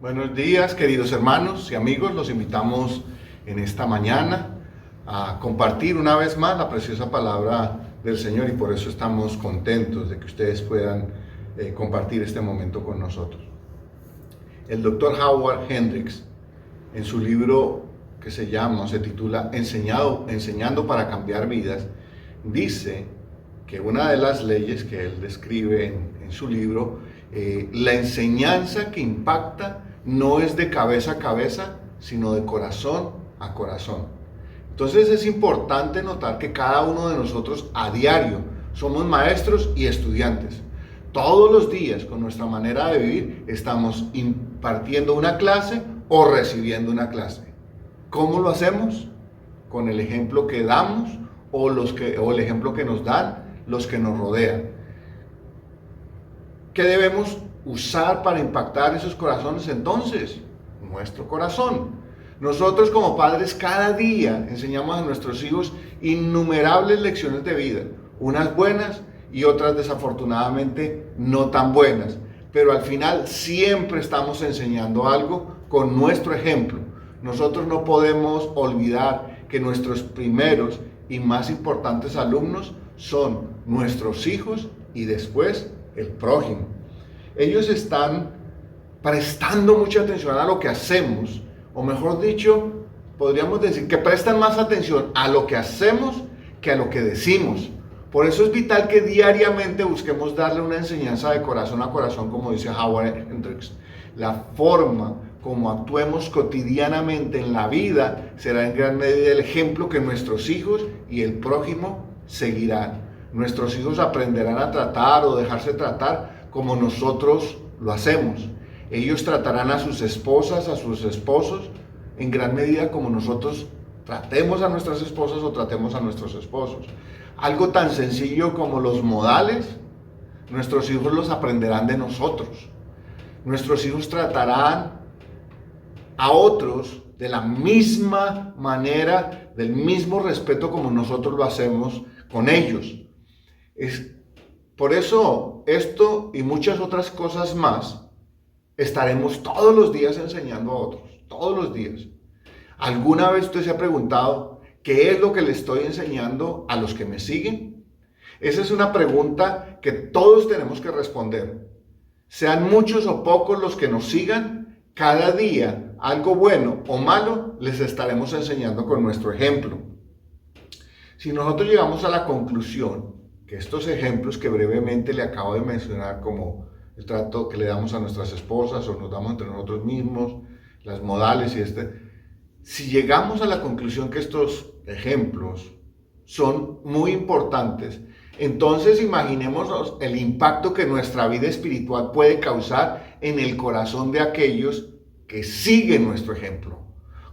Buenos días, queridos hermanos y amigos. Los invitamos en esta mañana a compartir una vez más la preciosa palabra del Señor, y por eso estamos contentos de que ustedes puedan compartir este momento con nosotros. El doctor Howard Hendricks, en su libro que se titula Enseñando para cambiar vidas, dice que una de las leyes que él describe en su libro, la enseñanza que impacta no es de cabeza a cabeza, sino de corazón a corazón. Entonces es importante notar que cada uno de nosotros a diario somos maestros y estudiantes. Todos los días, con nuestra manera de vivir, estamos impartiendo una clase o recibiendo una clase. ¿Cómo lo hacemos? Con el ejemplo que damos o el ejemplo que nos dan los que nos rodean. ¿Qué debemos usar para impactar esos corazones entonces? Nuestro corazón. Nosotros como padres cada día enseñamos a nuestros hijos innumerables lecciones de vida, unas buenas y otras desafortunadamente no tan buenas, pero al final siempre estamos enseñando algo con nuestro ejemplo. Nosotros no podemos olvidar que nuestros primeros y más importantes alumnos son nuestros hijos y después el prójimo. Ellos están prestando mucha atención a lo que hacemos, o mejor dicho, podríamos decir que prestan más atención a lo que hacemos que a lo que decimos. Por eso es vital que diariamente busquemos darle una enseñanza de corazón a corazón, como dice Howard Hendricks. La forma como actuemos cotidianamente en la vida será en gran medida el ejemplo que nuestros hijos y el prójimo seguirán. Nuestros hijos aprenderán a tratar o dejarse tratar como nosotros lo hacemos. Ellos tratarán a sus esposas, a sus esposos, en gran medida como nosotros tratemos a nuestras esposas o tratemos a nuestros esposos. Algo tan sencillo como los modales, nuestros hijos los aprenderán de nosotros. Nuestros hijos tratarán a otros de la misma manera, del mismo respeto como nosotros lo hacemos con ellos. Por eso, esto y muchas otras cosas más, estaremos todos los días enseñando a otros, todos los días. ¿Alguna vez usted se ha preguntado qué es lo que le estoy enseñando a los que me siguen? Esa es una pregunta que todos tenemos que responder. Sean muchos o pocos los que nos sigan, cada día algo bueno o malo les estaremos enseñando con nuestro ejemplo. Si nosotros llegamos a la conclusión que estos ejemplos que brevemente le acabo de mencionar, como el trato que le damos a nuestras esposas o nos damos entre nosotros mismos, las modales si llegamos a la conclusión que estos ejemplos son muy importantes, entonces imaginemos el impacto que nuestra vida espiritual puede causar en el corazón de aquellos que siguen nuestro ejemplo.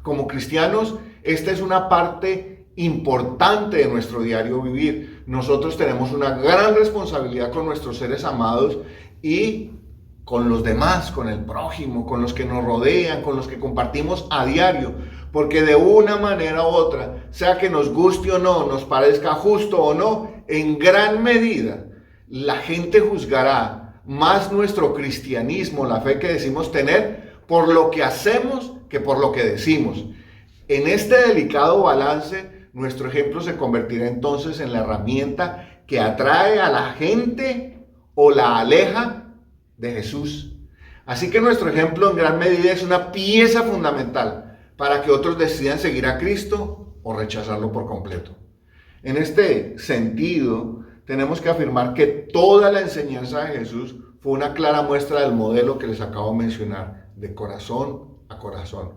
Como cristianos, esta es una parte importante de nuestro diario vivir. Nosotros tenemos una gran responsabilidad con nuestros seres amados y con los demás, con el prójimo, con los que nos rodean, con los que compartimos a diario, porque de una manera u otra, sea que nos guste o no, nos parezca justo o no, en gran medida la gente juzgará más nuestro cristianismo, la fe que decimos tener, por lo que hacemos que por lo que decimos. En este delicado balance, nuestro ejemplo se convertirá entonces en la herramienta que atrae a la gente o la aleja de Jesús. Así que nuestro ejemplo en gran medida es una pieza fundamental para que otros decidan seguir a Cristo o rechazarlo por completo. En este sentido, tenemos que afirmar que toda la enseñanza de Jesús fue una clara muestra del modelo que les acabo de mencionar, de corazón a corazón.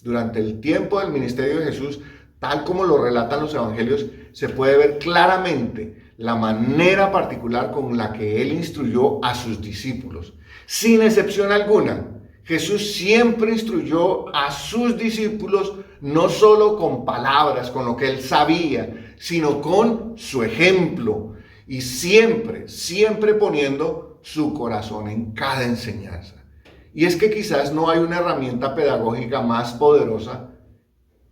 Durante el tiempo del ministerio de Jesús, tal como lo relatan los evangelios, se puede ver claramente la manera particular con la que él instruyó a sus discípulos. Sin excepción alguna, Jesús siempre instruyó a sus discípulos no solo con palabras, con lo que él sabía, sino con su ejemplo, y siempre poniendo su corazón en cada enseñanza. Y es que quizás no hay una herramienta pedagógica más poderosa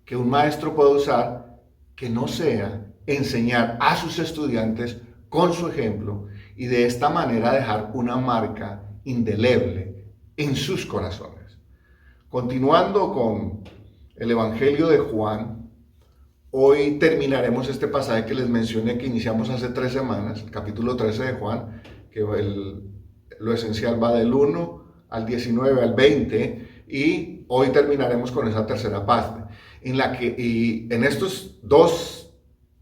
que un maestro pueda usar que no sea enseñar a sus estudiantes con su ejemplo y de esta manera dejar una marca indeleble en sus corazones. Continuando con el Evangelio de Juan, hoy terminaremos este pasaje que les mencioné que iniciamos hace 3 semanas, el capítulo 13 de Juan, que lo esencial va del 1 al 19 al 20, y hoy terminaremos con esa tercera parte, y en estos 2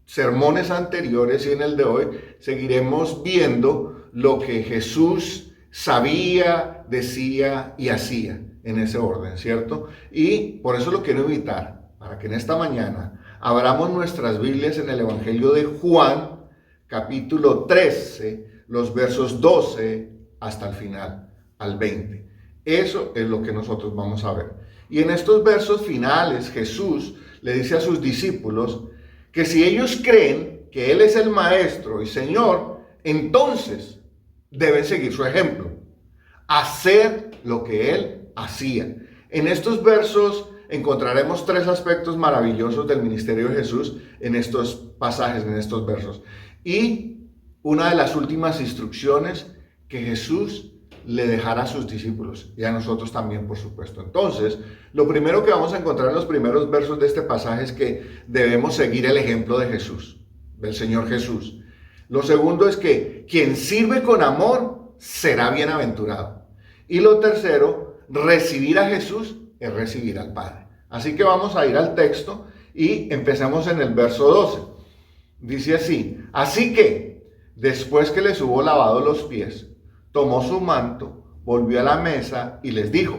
sermones anteriores y en el de hoy seguiremos viendo lo que Jesús sabía, decía y hacía en ese orden, ¿cierto? Y por eso lo quiero invitar, para que en esta mañana abramos nuestras Biblias en el Evangelio de Juan, capítulo 13, los versos 12 hasta el final, al 20. Eso es lo que nosotros vamos a ver. Y en estos versos finales, Jesús le dice a sus discípulos que si ellos creen que Él es el Maestro y Señor, entonces deben seguir su ejemplo, hacer lo que Él hacía. En estos versos encontraremos 3 aspectos maravillosos del ministerio de Jesús en estos pasajes, en estos versos. Y una de las últimas instrucciones que Jesús le dejará a sus discípulos y a nosotros también, por supuesto. Entonces, lo primero que vamos a encontrar en los primeros versos de este pasaje es que debemos seguir el ejemplo de Jesús, del Señor Jesús. Lo segundo es que quien sirve con amor será bienaventurado. Y lo tercero, recibir a Jesús es recibir al Padre. Así que vamos a ir al texto y empecemos en el verso 12. Dice así: así que, después que les hubo lavado los pies, tomó su manto, volvió a la mesa y les dijo: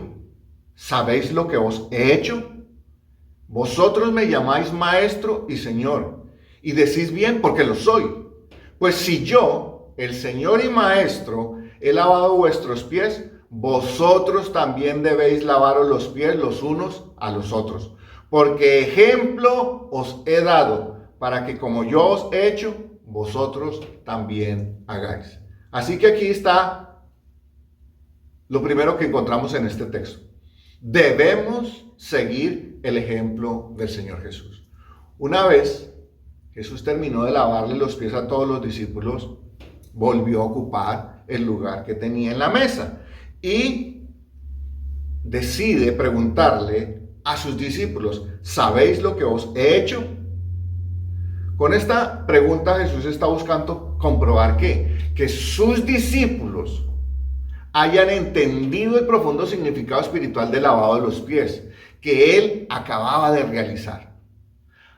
¿sabéis lo que os he hecho? Vosotros me llamáis maestro y señor, y decís bien porque lo soy. Pues si yo, el Señor y maestro, he lavado vuestros pies, vosotros también debéis lavaros los pies los unos a los otros. Porque ejemplo os he dado, para que como yo os he hecho, vosotros también hagáis. Así que aquí está lo primero que encontramos en este texto. Debemos seguir el ejemplo del Señor Jesús. Una vez Jesús terminó de lavarle los pies a todos los discípulos, volvió a ocupar el lugar que tenía en la mesa y decide preguntarle a sus discípulos: ¿sabéis lo que os he hecho? Con esta pregunta Jesús está buscando comprobar que sus discípulos hayan entendido el profundo significado espiritual del lavado de los pies que Él acababa de realizar.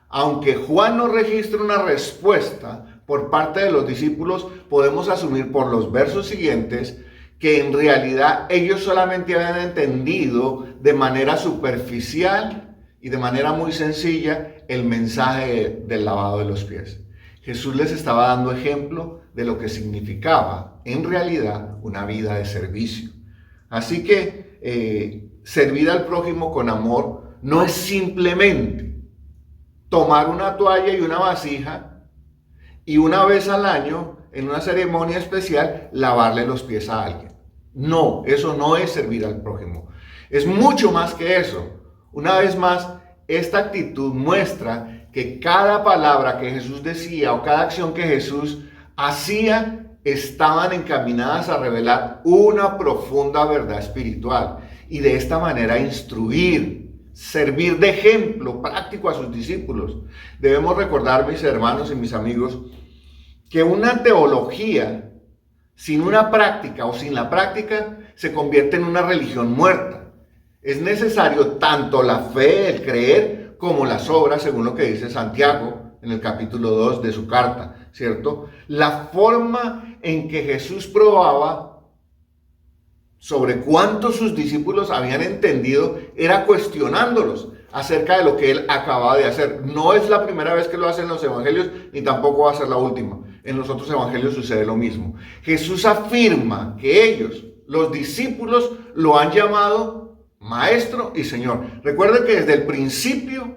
Aunque Juan no registra una respuesta por parte de los discípulos, podemos asumir por los versos siguientes que en realidad ellos solamente habían entendido de manera superficial y de manera muy sencilla el mensaje del lavado de los pies. Jesús les estaba dando ejemplo de lo que significaba en realidad una vida de servicio. Así que servir al prójimo con amor no es simplemente tomar una toalla y una vasija y una vez al año, en una ceremonia especial, lavarle los pies a alguien. No, eso no es servir al prójimo. Es mucho más que eso. Una vez más, esta actitud muestra que cada palabra que Jesús decía o cada acción que Jesús hacía estaban encaminadas a revelar una profunda verdad espiritual y de esta manera instruir, servir de ejemplo práctico a sus discípulos. Debemos recordar, mis hermanos y mis amigos, que una teología sin una práctica o sin la práctica se convierte en una religión muerta. Es necesario tanto la fe, el creer, como las obras, según lo que dice Santiago en el capítulo 2 de su carta, ¿cierto? La forma en que Jesús probaba sobre cuánto sus discípulos habían entendido era cuestionándolos acerca de lo que Él acababa de hacer. No es la primera vez que lo hace en los evangelios, ni tampoco va a ser la última. En los otros evangelios sucede lo mismo. Jesús afirma que ellos, los discípulos, lo han llamado Maestro y Señor. Recuerden que desde el principio,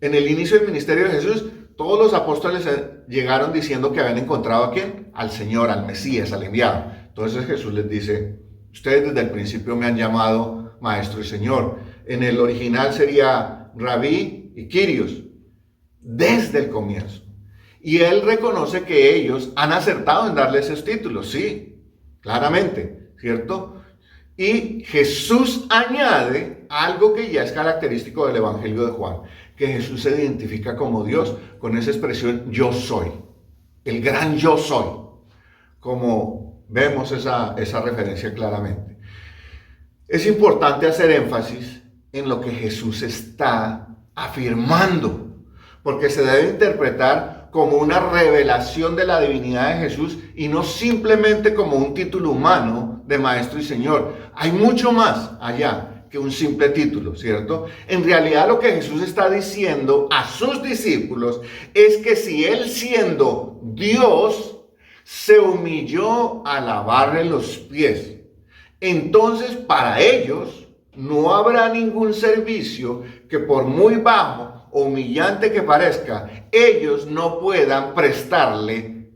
en el inicio del ministerio de Jesús, todos los apóstoles llegaron diciendo que habían encontrado ¿a quién? Al Señor, al Mesías, al enviado. Entonces Jesús les dice: ustedes desde el principio me han llamado Maestro y Señor. En el original sería Rabí y Kyrios, desde el comienzo. Y Él reconoce que ellos han acertado en darle esos títulos, sí, claramente, ¿cierto? Y Jesús añade algo que ya es característico del Evangelio de Juan, que Jesús se identifica como Dios con esa expresión yo soy, el gran yo soy, como vemos esa referencia claramente. Es importante hacer énfasis en lo que Jesús está afirmando, porque se debe interpretar como una revelación de la divinidad de Jesús y no simplemente como un título humano de Maestro y Señor. Hay mucho más allá que un simple título, ¿cierto? En realidad lo que Jesús está diciendo a sus discípulos es que si Él, siendo Dios, se humilló a lavarle los pies, entonces para ellos no habrá ningún servicio que, por muy bajo o humillante que parezca, ellos no puedan prestarle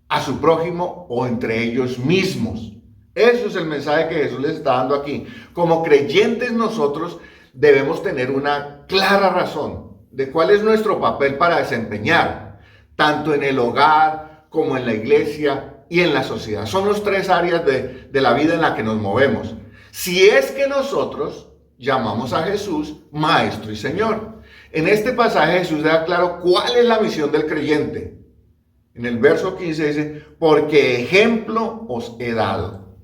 a su prójimo o entre ellos mismos. Eso es el mensaje que Jesús les está dando aquí. Como creyentes nosotros debemos tener una clara razón de cuál es nuestro papel para desempeñar, tanto en el hogar como en la iglesia y en la sociedad. Son las tres áreas de la vida en la que nos movemos. Si es que nosotros llamamos a Jesús Maestro y Señor. En este pasaje Jesús deja claro cuál es la misión del creyente. En el verso 15 dice, porque ejemplo os he dado,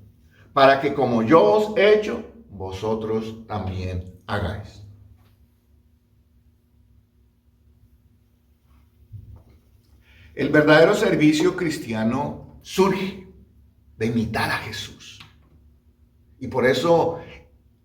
para que como yo os he hecho, vosotros también hagáis. El verdadero servicio cristiano surge de imitar a Jesús. Y por eso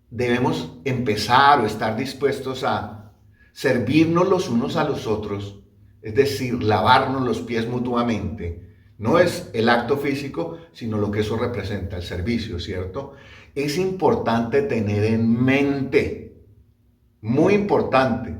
debemos empezar o estar dispuestos a servirnos los unos a los otros, es decir, lavarnos los pies mutuamente. No es el acto físico, sino lo que eso representa, el servicio, ¿cierto? Es importante tener en mente, muy importante,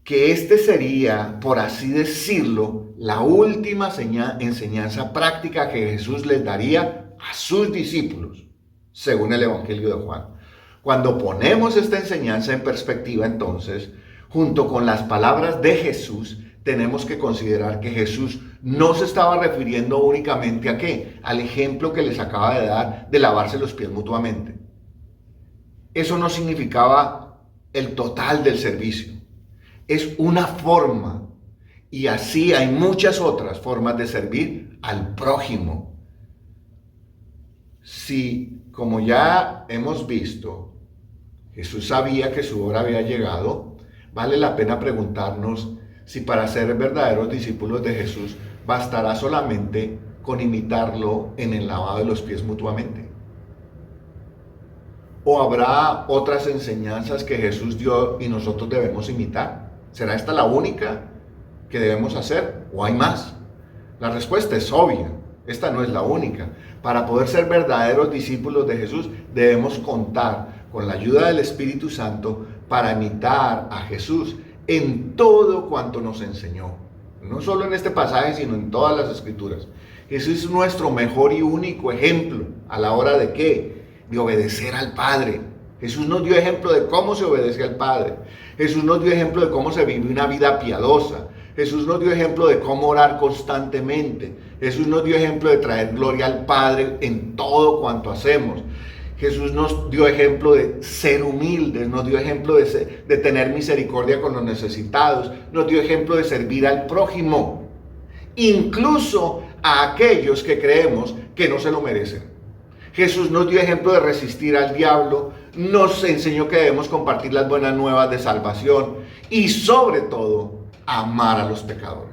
que este sería, por así decirlo, la última enseñanza práctica que Jesús les daría a sus discípulos, según el Evangelio de Juan. Cuando ponemos esta enseñanza en perspectiva, entonces, junto con las palabras de Jesús, tenemos que considerar que Jesús no se estaba refiriendo únicamente a ¿qué? Al ejemplo que les acaba de dar de lavarse los pies mutuamente. Eso no significaba el total del servicio. Es una forma, y así hay muchas otras formas de servir al prójimo. Si, como ya hemos visto, Jesús sabía que su hora había llegado, vale la pena preguntarnos si para ser verdaderos discípulos de Jesús bastará solamente con imitarlo en el lavado de los pies mutuamente. ¿O habrá otras enseñanzas que Jesús dio y nosotros debemos imitar? ¿Será esta la única que debemos hacer o hay más? La respuesta es obvia. Esta no es la única. Para poder ser verdaderos discípulos de Jesús debemos contar con la ayuda del Espíritu Santo para imitar a Jesús en todo cuanto nos enseñó. No solo en este pasaje, sino en todas las Escrituras. Jesús es nuestro mejor y único ejemplo a la hora de ¿qué? De obedecer al Padre. Jesús nos dio ejemplo de cómo se obedece al Padre. Jesús nos dio ejemplo de cómo se vive una vida piadosa. Jesús nos dio ejemplo de cómo orar constantemente. Jesús nos dio ejemplo de traer gloria al Padre en todo cuanto hacemos. Jesús nos dio ejemplo de ser humildes, nos dio ejemplo de tener misericordia con los necesitados, nos dio ejemplo de servir al prójimo, incluso a aquellos que creemos que no se lo merecen. Jesús nos dio ejemplo de resistir al diablo, nos enseñó que debemos compartir las buenas nuevas de salvación y sobre todo amar a los pecadores.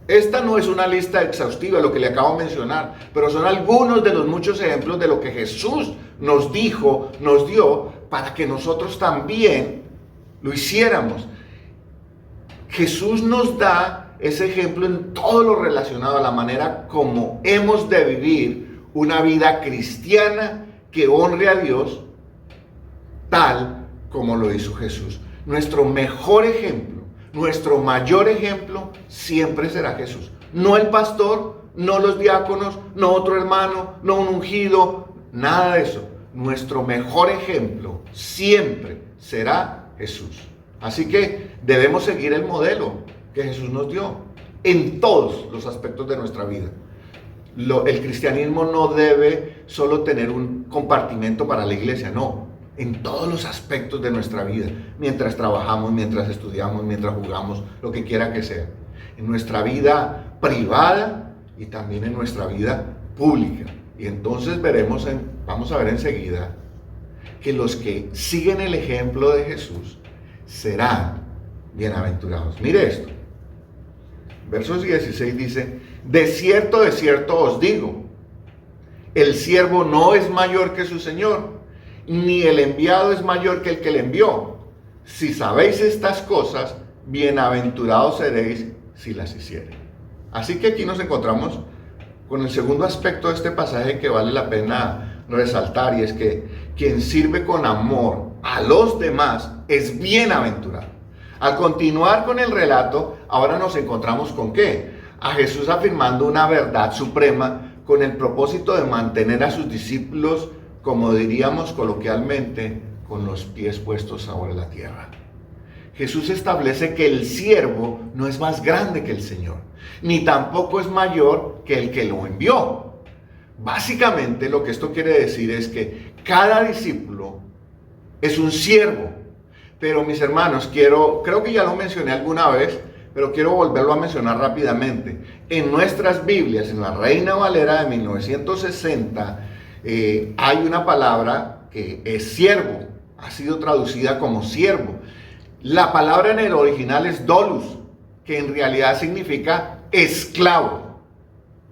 Esta no es una lista exhaustiva de lo que le acabo de mencionar, pero son algunos de los muchos ejemplos de lo que Jesús nos dijo, nos dio, para que nosotros también lo hiciéramos. Jesús nos da ese ejemplo en todo lo relacionado a la manera como hemos de vivir una vida cristiana que honre a Dios, tal como lo hizo Jesús. Nuestro mejor ejemplo, nuestro mayor ejemplo siempre será Jesús. No el pastor, no los diáconos, no otro hermano, no un ungido, nada de eso. Nuestro mejor ejemplo siempre será Jesús. Así que debemos seguir el modelo que Jesús nos dio en todos los aspectos de nuestra vida. El cristianismo no debe solo tener un compartimento para la iglesia, no. En todos los aspectos de nuestra vida, mientras trabajamos, mientras estudiamos, mientras jugamos, lo que quiera que sea. En nuestra vida privada y también en nuestra vida pública. Y entonces vamos a ver enseguida que los que siguen el ejemplo de Jesús serán bienaventurados. Mire esto. Versos 16 dice: de cierto os digo, el siervo no es mayor que su señor, ni el enviado es mayor que el que le envió. Si sabéis estas cosas, bienaventurados seréis si las hiciereis. Así que aquí nos encontramos con el segundo aspecto de este pasaje que vale la pena resaltar, y es que quien sirve con amor a los demás es bienaventurado. Al continuar con el relato, ahora nos encontramos ¿con qué? A Jesús afirmando una verdad suprema con el propósito de mantener a sus discípulos, como diríamos coloquialmente, con los pies puestos sobre la tierra. Jesús establece que el siervo no es más grande que el Señor, ni tampoco es mayor que el que lo envió. Básicamente lo que esto quiere decir es que cada discípulo es un siervo. Pero mis hermanos, creo que ya lo mencioné alguna vez, pero quiero volverlo a mencionar rápidamente. En nuestras Biblias, en la Reina Valera de 1960, hay una palabra que es siervo, ha sido traducida como siervo. La palabra en el original es dolus, que en realidad significa esclavo,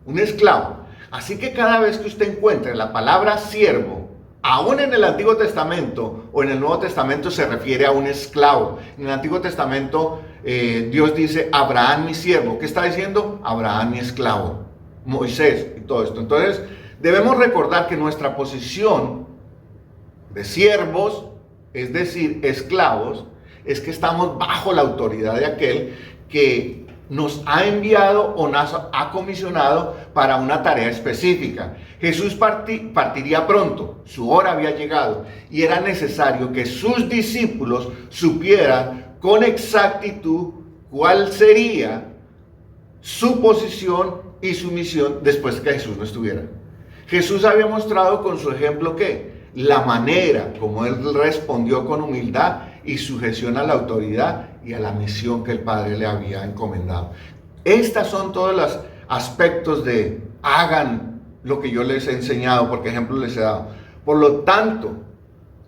un esclavo. Así que cada vez que usted encuentre la palabra siervo, aún en el Antiguo Testamento o en el Nuevo Testamento, se refiere a un esclavo. En el Antiguo Testamento Dios dice: Abraham mi siervo. ¿Qué está diciendo? Abraham mi esclavo, Moisés y todo esto. Entonces debemos recordar que nuestra posición de siervos, es decir, esclavos, es que estamos bajo la autoridad de aquel que nos ha enviado o nos ha comisionado para una tarea específica. Jesús partiría pronto, su hora había llegado, y era necesario que sus discípulos supieran con exactitud cuál sería su posición y su misión después que Jesús no estuviera. Jesús había mostrado con su ejemplo que la manera como él respondió con humildad y sujeción a la autoridad y a la misión que el Padre le había encomendado. Estas son todos los aspectos de hagan lo que yo les he enseñado, porque ejemplo les he dado. Por lo tanto,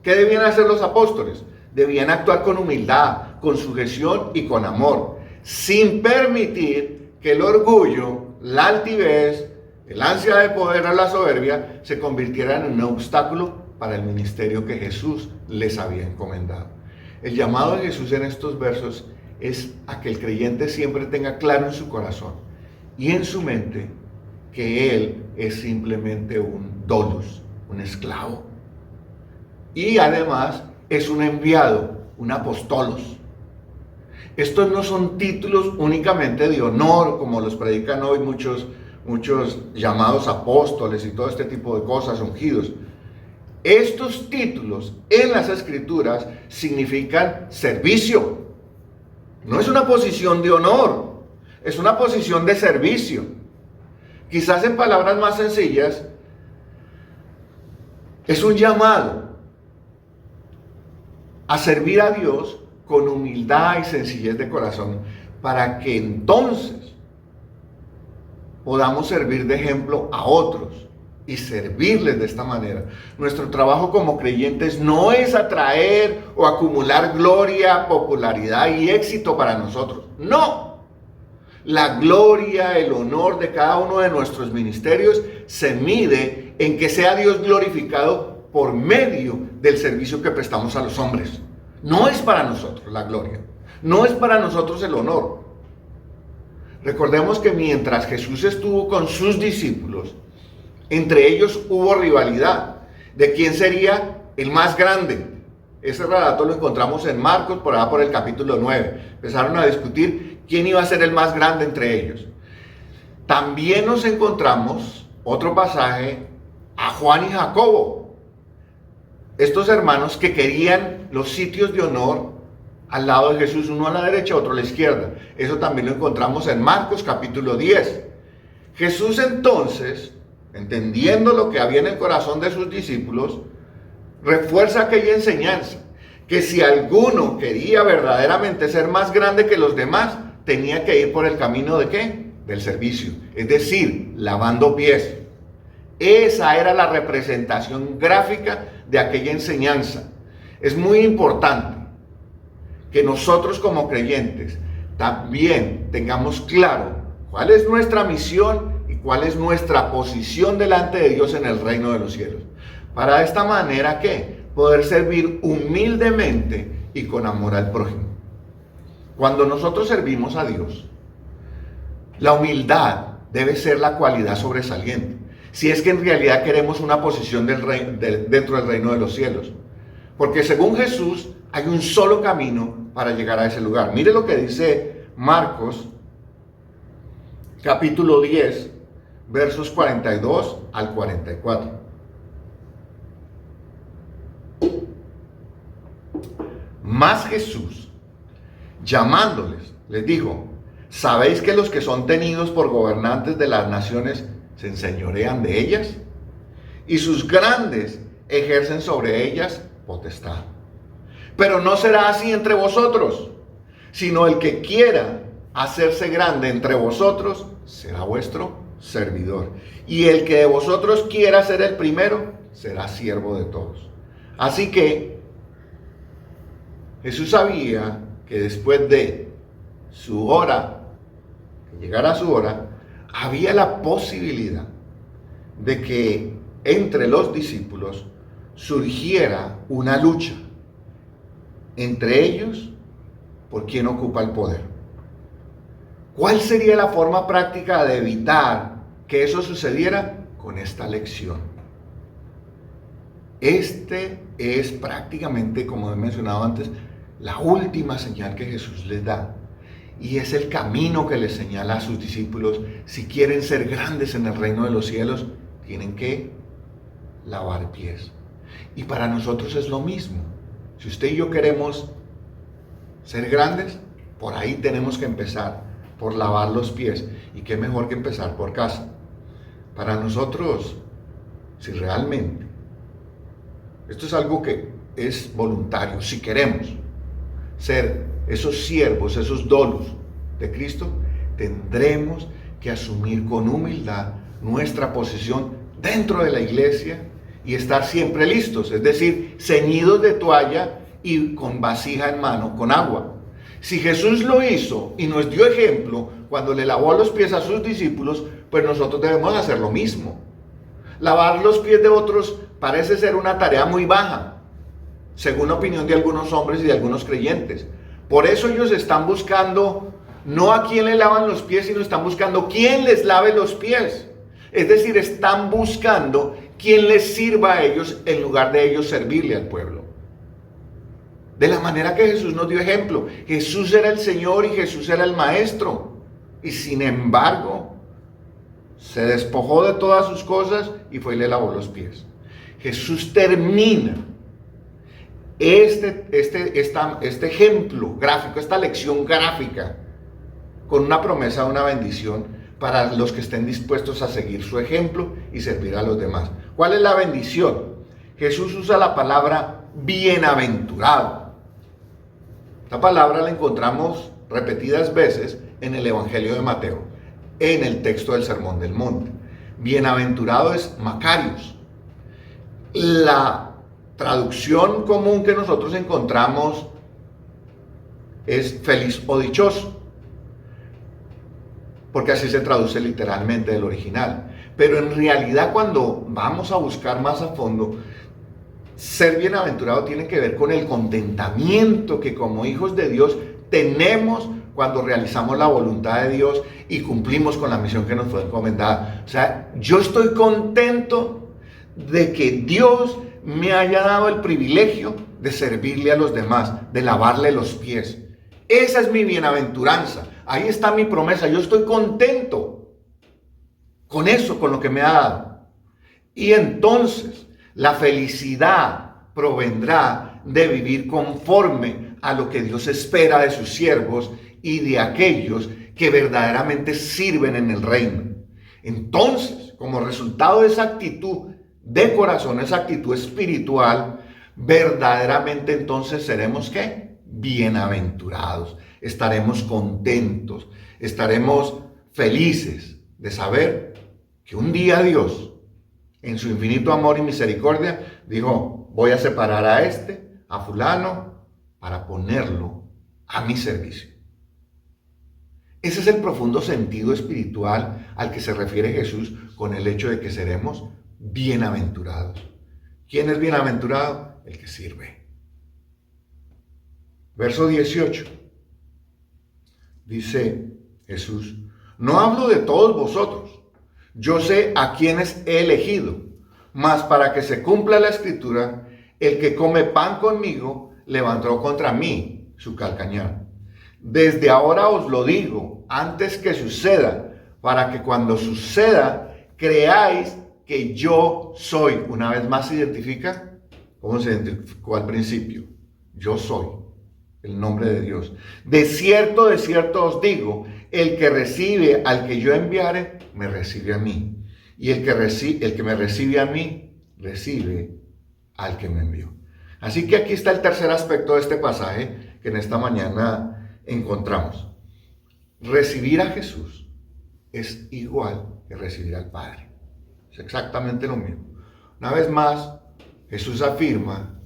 ¿qué debían hacer los apóstoles? Debían actuar con humildad, con sujeción y con amor, sin permitir que el orgullo, la altivez, el ansia de poder o la soberbia se convirtieran en un obstáculo para el ministerio que Jesús les había encomendado. El llamado de Jesús en estos versos es a que el creyente siempre tenga claro en su corazón y en su mente que él es simplemente un dolus, un esclavo. Y además es un enviado, un apostolos. Estos no son títulos únicamente de honor, como los predican hoy muchos llamados apóstoles y todo este tipo de cosas, ungidos. Estos títulos en las Escrituras significan servicio. No es una posición de honor, es una posición de servicio. Quizás en palabras más sencillas, es un llamado a servir a Dios con humildad y sencillez de corazón, para que entonces podamos servir de ejemplo a otros y servirles de esta manera. Nuestro trabajo como creyentes no es atraer o acumular gloria, popularidad y éxito para nosotros. No. La gloria, el honor de cada uno de nuestros ministerios se mide en que sea Dios glorificado por medio del servicio que prestamos a los hombres. No es para nosotros la gloria, no es para nosotros el honor. Recordemos que mientras Jesús estuvo con sus discípulos, entre ellos hubo rivalidad de quién sería el más grande. Ese relato lo encontramos en Marcos, por allá por el capítulo 9. Empezaron a discutir quién iba a ser el más grande entre ellos. También nos encontramos, otro pasaje, a Juan y Jacobo. Estos hermanos que querían los sitios de honor al lado de Jesús, uno a la derecha, otro a la izquierda. Eso también lo encontramos en Marcos capítulo 10. Jesús entonces, entendiendo lo que había en el corazón de sus discípulos, refuerza aquella enseñanza, que si alguno quería verdaderamente ser más grande que los demás, tenía que ir por el camino ¿de qué? Del servicio, es decir, lavando pies. Esa era la representación gráfica de aquella enseñanza. Es muy importante que nosotros como creyentes también tengamos claro cuál es nuestra misión y cuál es nuestra posición delante de Dios en el reino de los cielos. Para de esta manera, ¿qué? Poder servir humildemente y con amor al prójimo. Cuando nosotros servimos a Dios, la humildad debe ser la cualidad sobresaliente, si es que en realidad queremos una posición dentro del reino de los cielos. Porque según Jesús, hay un solo camino para llegar a ese lugar. Mire lo que dice Marcos, capítulo 10, versos 42 al 44. Mas Jesús, llamándoles, les dijo: ¿sabéis que los que son tenidos por gobernantes de las naciones se enseñorean de ellas? Y sus grandes ejercen sobre ellas potestad. Pero no será así entre vosotros, sino el que quiera hacerse grande entre vosotros será vuestro servidor. Y el que de vosotros quiera ser el primero será siervo de todos. Así que Jesús sabía que después de su hora, que llegara su hora, había la posibilidad de que entre los discípulos surgiera una lucha entre ellos por quién ocupa el poder. ¿Cuál sería la forma práctica de evitar que eso sucediera? Con esta lección. Este es prácticamente, como he mencionado antes, la última señal que Jesús les da. Y es el camino que les señala a sus discípulos. Si quieren ser grandes en el reino de los cielos, tienen que lavar pies. Y para nosotros es lo mismo. Si usted y yo queremos ser grandes, por ahí tenemos que empezar, por lavar los pies. Y qué mejor que empezar por casa. Para nosotros, si realmente, esto es algo que es voluntario, si queremos ser esos siervos, esos dolos de Cristo, tendremos que asumir con humildad nuestra posición dentro de la iglesia y estar siempre listos, es decir, ceñidos de toalla y con vasija en mano, con agua. Si Jesús lo hizo y nos dio ejemplo cuando le lavó los pies a sus discípulos, pues nosotros debemos hacer lo mismo. Lavar los pies de otros parece ser una tarea muy baja, según la opinión de algunos hombres y de algunos creyentes. Por eso ellos están buscando no a quién le lavan los pies, sino están buscando quién les lave los pies. Es decir, están buscando quién les sirva a ellos en lugar de ellos servirle al pueblo. De la manera que Jesús nos dio ejemplo. Jesús era el Señor y Jesús era el Maestro. Y sin embargo, se despojó de todas sus cosas y fue y le lavó los pies. Jesús termina este ejemplo gráfico, esta lección gráfica, con una promesa de una bendición para los que estén dispuestos a seguir su ejemplo y servir a los demás. ¿Cuál es la bendición? Jesús usa la palabra bienaventurado. Esta palabra la encontramos repetidas veces en el Evangelio de Mateo, en el texto del Sermón del Monte. Bienaventurado es Macarios. La traducción común que nosotros encontramos es feliz o dichoso, porque así se traduce literalmente del original. Pero en realidad, cuando vamos a buscar más a fondo, ser bienaventurado tiene que ver con el contentamiento que como hijos de Dios tenemos cuando realizamos la voluntad de Dios y cumplimos con la misión que nos fue encomendada. O sea, yo estoy contento de que Dios me haya dado el privilegio de servirle a los demás, de lavarle los pies. Esa es mi bienaventuranza. Ahí está mi promesa. Yo estoy contento con eso, con lo que me ha dado. Y entonces la felicidad provendrá de vivir conforme a lo que Dios espera de sus siervos y de aquellos que verdaderamente sirven en el reino. Entonces, como resultado de esa actitud de corazón, esa actitud espiritual, verdaderamente entonces seremos ¿qué? Bienaventurados. Estaremos contentos, estaremos felices de saber que un día Dios, en su infinito amor y misericordia, dijo, voy a separar a fulano, para ponerlo a mi servicio. Ese es el profundo sentido espiritual al que se refiere Jesús con el hecho de que seremos bienaventurados. ¿Quién es bienaventurado? El que sirve. Verso 18. Dice Jesús, no hablo de todos vosotros, yo sé a quienes he elegido, mas para que se cumpla la escritura, el que come pan conmigo levantó contra mí su calcañar. Desde ahora os lo digo, antes que suceda, para que cuando suceda, creáis que yo soy. Una vez más se identifica, ¿cómo se identificó al principio? Yo soy, el nombre de Dios. De cierto os digo, el que recibe al que yo enviare, me recibe a mí. Y el que me recibe a mí, recibe al que me envió. Así que aquí está el tercer aspecto de este pasaje que en esta mañana encontramos. Recibir a Jesús es igual que recibir al Padre. Es exactamente lo mismo. Una vez más, Jesús afirma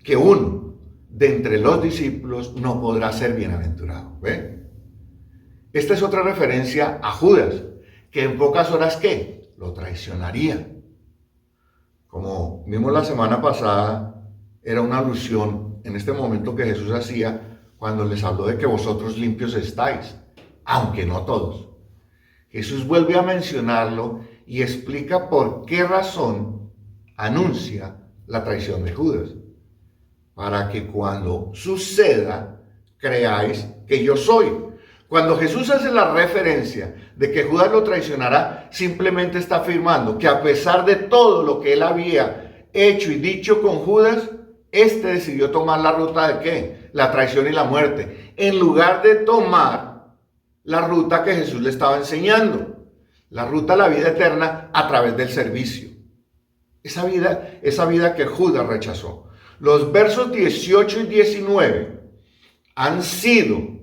que uno de entre los discípulos no podrá ser bienaventurado. ¿Ve? Esta es otra referencia a Judas, que en pocas horas, ¿qué? Lo traicionaría. Como vimos la semana pasada, era una alusión en este momento que Jesús hacía cuando les habló de que vosotros limpios estáis, aunque no todos. Jesús vuelve a mencionarlo y explica por qué razón anuncia la traición de Judas. Para que cuando suceda, creáis que yo soy. Cuando Jesús hace la referencia de que Judas lo traicionará, simplemente está afirmando que a pesar de todo lo que él había hecho y dicho con Judas, este decidió tomar la ruta de ¿qué? La traición y la muerte, en lugar de tomar la ruta que Jesús le estaba enseñando, la ruta a la vida eterna a través del servicio. Esa vida que Judas rechazó. Los versos 18 y 19 han sido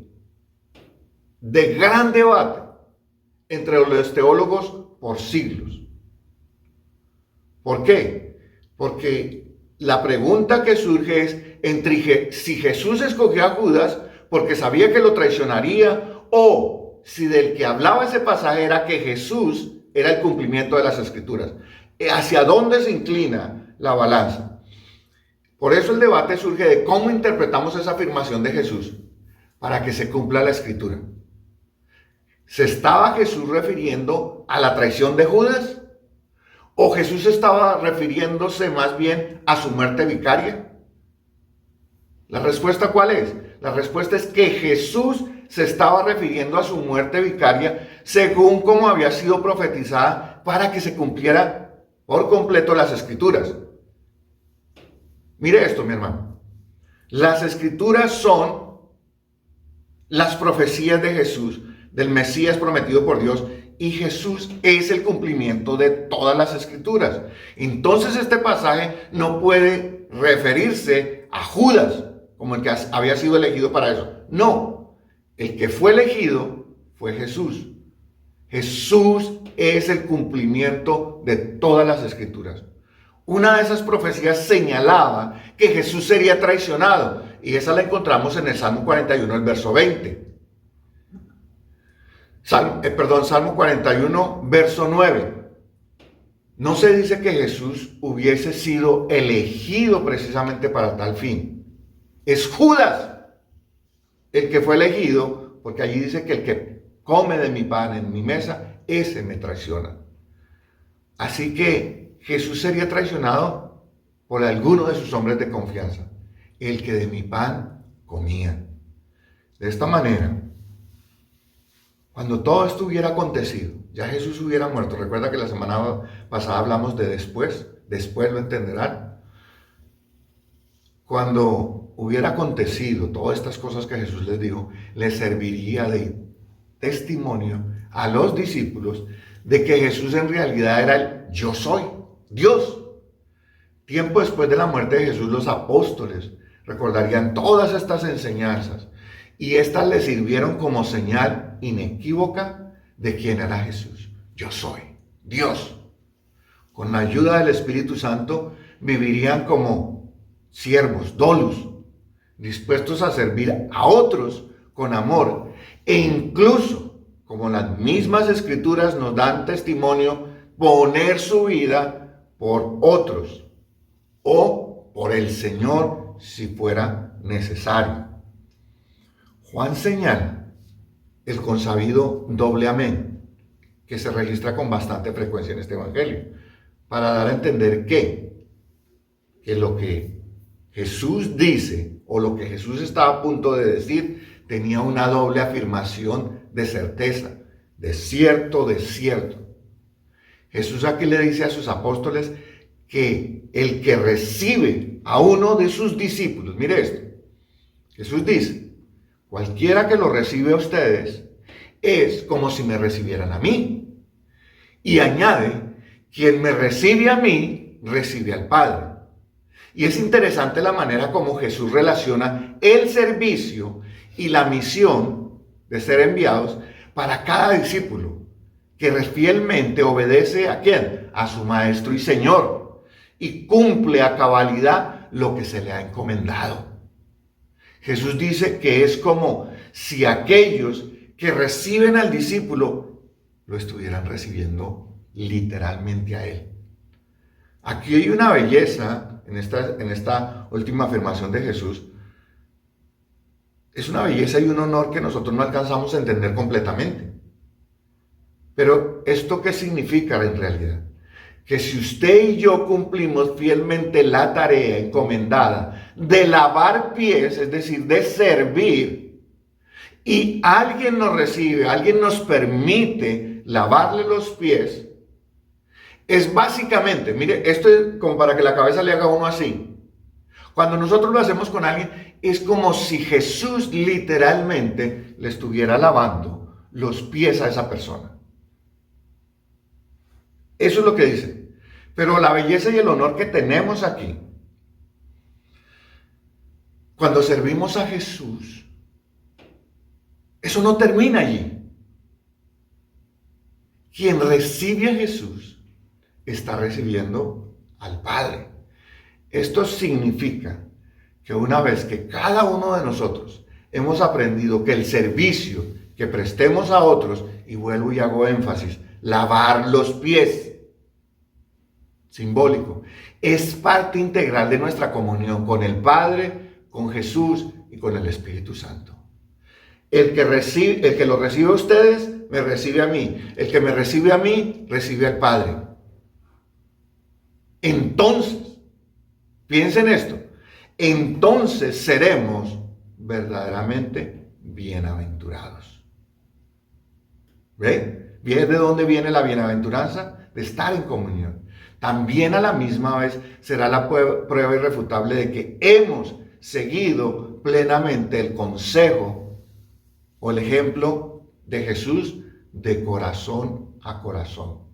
de gran debate entre los teólogos por siglos. ¿Por qué? Porque la pregunta que surge es entre si Jesús escogió a Judas porque sabía que lo traicionaría, o si del que hablaba ese pasaje era que Jesús era el cumplimiento de las Escrituras. ¿Hacia dónde se inclina la balanza? Por eso el debate surge de cómo interpretamos esa afirmación de Jesús para que se cumpla la Escritura. ¿Se estaba Jesús refiriendo a la traición de Judas? ¿O Jesús estaba refiriéndose más bien a su muerte vicaria? ¿La respuesta cuál es? La respuesta es que Jesús se estaba refiriendo a su muerte vicaria según como había sido profetizada para que se cumpliera por completo las Escrituras. Mire esto, mi hermano. Las Escrituras son las profecías de Jesús, del Mesías prometido por Dios, y Jesús es el cumplimiento de todas las Escrituras. Entonces este pasaje no puede referirse a Judas como el que había sido elegido para eso. No, el que fue elegido fue Jesús. Jesús es el cumplimiento de todas las Escrituras. Una de esas profecías señalaba que Jesús sería traicionado, y esa la encontramos en el Salmo 41, el verso 20. Salmo 41, verso 9. No se dice que Jesús hubiese sido elegido precisamente para tal fin. Es Judas el que fue elegido, porque allí dice que el que come de mi pan en mi mesa, ese me traiciona. Así que Jesús sería traicionado por alguno de sus hombres de confianza, el que de mi pan comía. De esta manera, cuando todo esto hubiera acontecido, ya Jesús hubiera muerto. Recuerda que la semana pasada hablamos de después lo entenderán. Cuando hubiera acontecido todas estas cosas que Jesús les dijo, les serviría de testimonio a los discípulos de que Jesús en realidad era el yo soy, Dios. Tiempo después de la muerte de Jesús, los apóstoles recordarían todas estas enseñanzas y estas les sirvieron como señal inequívoca de quién era Jesús. Yo soy Dios. Con la ayuda del Espíritu Santo vivirían como siervos, doulos, dispuestos a servir a otros con amor e incluso, como las mismas escrituras nos dan testimonio, poner su vida por otros o por el Señor si fuera necesario. Juan señala el consabido doble amén, que se registra con bastante frecuencia en este evangelio, para dar a entender que lo que Jesús dice o lo que Jesús estaba a punto de decir tenía una doble afirmación de certeza, de cierto, de cierto. Jesús aquí le dice a sus apóstoles que el que recibe a uno de sus discípulos, mire esto, Jesús dice, cualquiera que lo recibe a ustedes es como si me recibieran a mí. Y añade, quien me recibe a mí, recibe al Padre. Y es interesante la manera como Jesús relaciona el servicio y la misión de ser enviados para cada discípulo, que fielmente obedece ¿a quién? A su Maestro y Señor, y cumple a cabalidad lo que se le ha encomendado. Jesús dice que es como si aquellos que reciben al discípulo lo estuvieran recibiendo literalmente a él. Aquí hay una belleza en esta última afirmación de Jesús. Es una belleza y un honor que nosotros no alcanzamos a entender completamente. Pero ¿esto qué significa en realidad? Que si usted y yo cumplimos fielmente la tarea encomendada de lavar pies, es decir, de servir, y alguien nos recibe, alguien nos permite lavarle los pies, es básicamente, mire, esto es como para que la cabeza le haga uno así. Cuando nosotros lo hacemos con alguien, es como si Jesús literalmente le estuviera lavando los pies a esa persona. Eso es lo que dice. Pero la belleza y el honor que tenemos aquí, cuando servimos a Jesús, eso no termina allí. Quien recibe a Jesús está recibiendo al Padre. Esto significa que una vez que cada uno de nosotros hemos aprendido que el servicio que prestemos a otros, y vuelvo y hago énfasis, lavar los pies, simbólico, es parte integral de nuestra comunión con el Padre, con Jesús y con el Espíritu Santo. El que lo recibe a ustedes, me recibe a mí. El que me recibe a mí, recibe al Padre. Entonces, piensen esto, entonces seremos verdaderamente bienaventurados. ¿Ven? ¿Ven de dónde viene la bienaventuranza? De estar en comunión. También a la misma vez será la prueba irrefutable de que hemos seguido plenamente el consejo o el ejemplo de Jesús de corazón a corazón.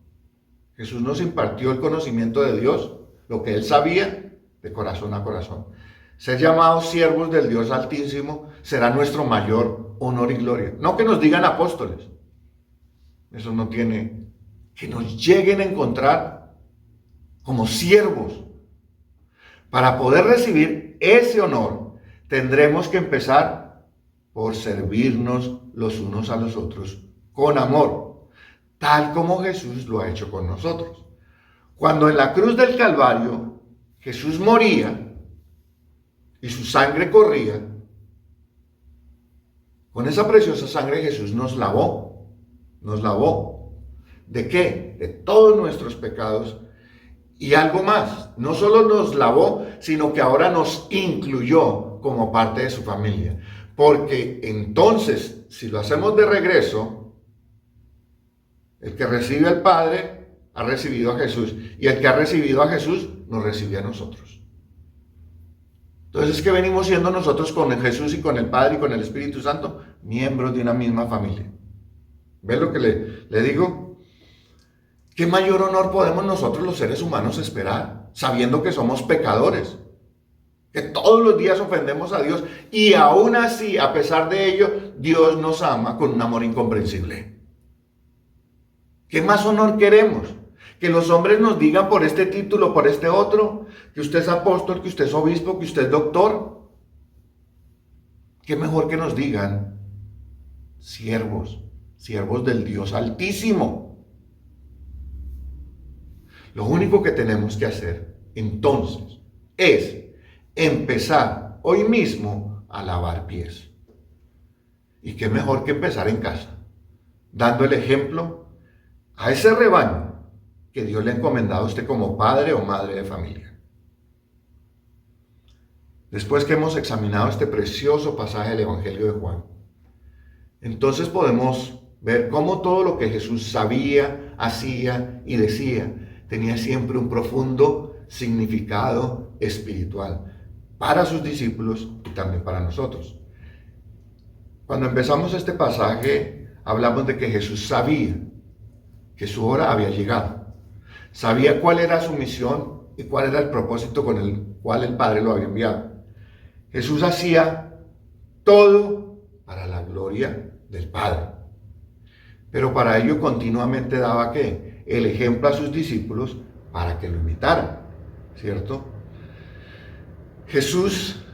Jesús nos impartió el conocimiento de Dios, lo que Él sabía, de corazón a corazón. Ser llamados siervos del Dios Altísimo será nuestro mayor honor y gloria. No que nos digan apóstoles. Eso no tiene, que nos lleguen a encontrar como siervos. Para poder recibir ese honor, tendremos que empezar por servirnos los unos a los otros con amor, tal como Jesús lo ha hecho con nosotros. Cuando en la cruz del Calvario Jesús moría y su sangre corría, con esa preciosa sangre Jesús nos lavó. ¿Nos lavó? ¿De qué? De todos nuestros pecados. Y algo más, no solo nos lavó, sino que ahora nos incluyó como parte de su familia. Porque entonces, si lo hacemos de regreso, el que recibe al Padre ha recibido a Jesús. Y el que ha recibido a Jesús nos recibe a nosotros. Entonces es que venimos siendo nosotros con el Jesús y con el Padre y con el Espíritu Santo, miembros de una misma familia. ¿Ven lo que le digo? ¿Qué mayor honor podemos nosotros los seres humanos esperar, sabiendo que somos pecadores? Que todos los días ofendemos a Dios y aún así, a pesar de ello, Dios nos ama con un amor incomprensible. ¿Qué más honor queremos? Que los hombres nos digan por este título, por este otro, que usted es apóstol, que usted es obispo, que usted es doctor. ¿Qué mejor que nos digan siervos, siervos del Dios Altísimo? Lo único que tenemos que hacer entonces es empezar hoy mismo a lavar pies. Y qué mejor que empezar en casa, dando el ejemplo a ese rebaño que Dios le ha encomendado a usted como padre o madre de familia. Después que hemos examinado este precioso pasaje del Evangelio de Juan, entonces podemos ver cómo todo lo que Jesús sabía, hacía y decía tenía siempre un profundo significado espiritual para sus discípulos y también para nosotros. Cuando empezamos este pasaje, hablamos de que Jesús sabía que su hora había llegado. Sabía cuál era su misión y cuál era el propósito con el cual el Padre lo había enviado. Jesús hacía todo para la gloria del Padre. Pero para ello continuamente daba ¿qué? El ejemplo a sus discípulos para que lo imitaran, ¿cierto? Jesús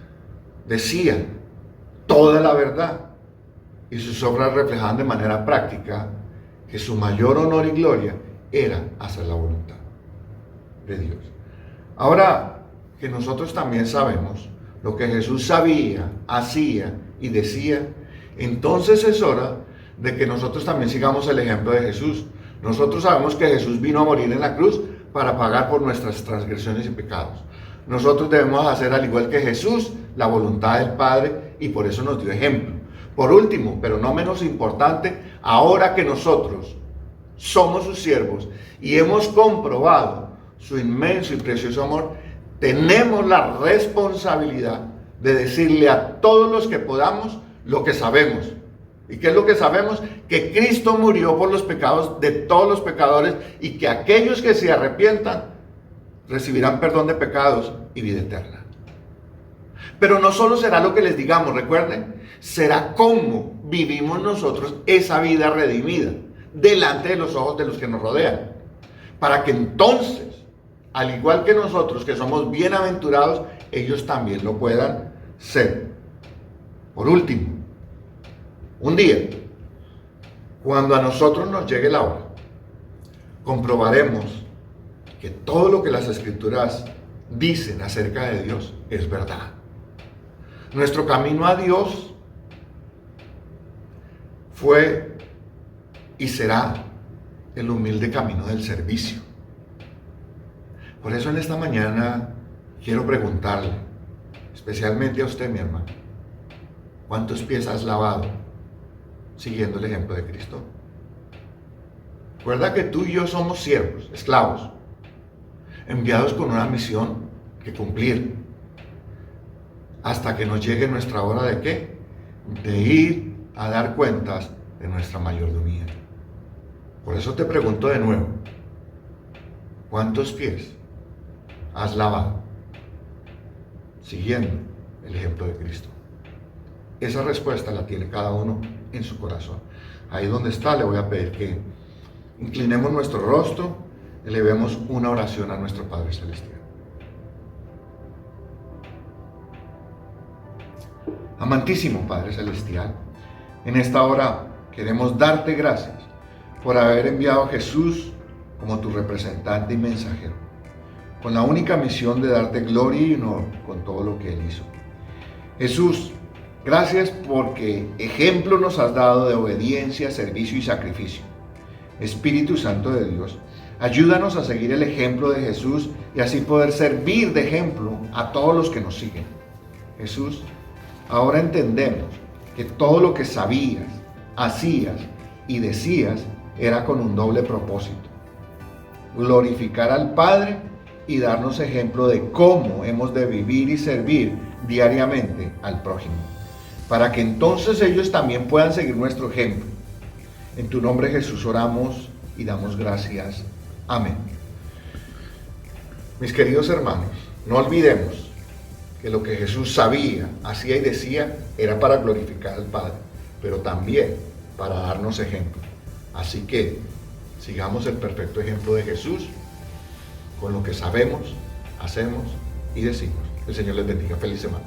decía toda la verdad y sus obras reflejaban de manera práctica que su mayor honor y gloria era hacer la voluntad de Dios. Ahora que nosotros también sabemos lo que Jesús sabía, hacía y decía, entonces es hora de que nosotros también sigamos el ejemplo de Jesús. Nosotros sabemos que Jesús vino a morir en la cruz para pagar por nuestras transgresiones y pecados. Nosotros debemos hacer, al igual que Jesús, la voluntad del Padre, y por eso nos dio ejemplo. Por último, pero no menos importante, ahora que nosotros somos sus siervos y hemos comprobado su inmenso y precioso amor, tenemos la responsabilidad de decirle a todos los que podamos lo que sabemos. ¿Y qué es lo que sabemos? Que Cristo murió por los pecados de todos los pecadores y que aquellos que se arrepientan recibirán perdón de pecados y vida eterna. Pero no solo será lo que les digamos, recuerden, será cómo vivimos nosotros esa vida redimida delante de los ojos de los que nos rodean. Para que entonces, al igual que nosotros que somos bienaventurados, ellos también lo puedan ser. Por último, un día, cuando a nosotros nos llegue la hora, comprobaremos que todo lo que las Escrituras dicen acerca de Dios es verdad. Nuestro camino a Dios fue y será el humilde camino del servicio. Por eso en esta mañana quiero preguntarle, especialmente a usted, mi hermano, ¿cuántos pies has lavado siguiendo el ejemplo de Cristo? Recuerda que tú y yo somos siervos, esclavos, enviados con una misión que cumplir, hasta que nos llegue nuestra hora de ¿qué? De ir a dar cuentas de nuestra mayordomía. Por eso te pregunto de nuevo, ¿cuántos pies has lavado siguiendo el ejemplo de Cristo? Esa respuesta la tiene cada uno en su corazón. Ahí donde está, le voy a pedir que inclinemos nuestro rostro, elevemos una oración a nuestro Padre Celestial. Amantísimo Padre Celestial, en esta hora queremos darte gracias por haber enviado a Jesús como tu representante y mensajero, con la única misión de darte gloria y honor con todo lo que Él hizo. Jesús, gracias porque ejemplo nos has dado de obediencia, servicio y sacrificio. Espíritu Santo de Dios, ayúdanos a seguir el ejemplo de Jesús y así poder servir de ejemplo a todos los que nos siguen. Jesús, ahora entendemos que todo lo que sabías, hacías y decías era con un doble propósito: glorificar al Padre y darnos ejemplo de cómo hemos de vivir y servir diariamente al prójimo, para que entonces ellos también puedan seguir nuestro ejemplo. En tu nombre, Jesús, oramos y damos gracias. Amén. Mis queridos hermanos, no olvidemos que lo que Jesús sabía, hacía y decía era para glorificar al Padre, pero también para darnos ejemplo. Así que sigamos el perfecto ejemplo de Jesús con lo que sabemos, hacemos y decimos. El Señor les bendiga. Feliz semana.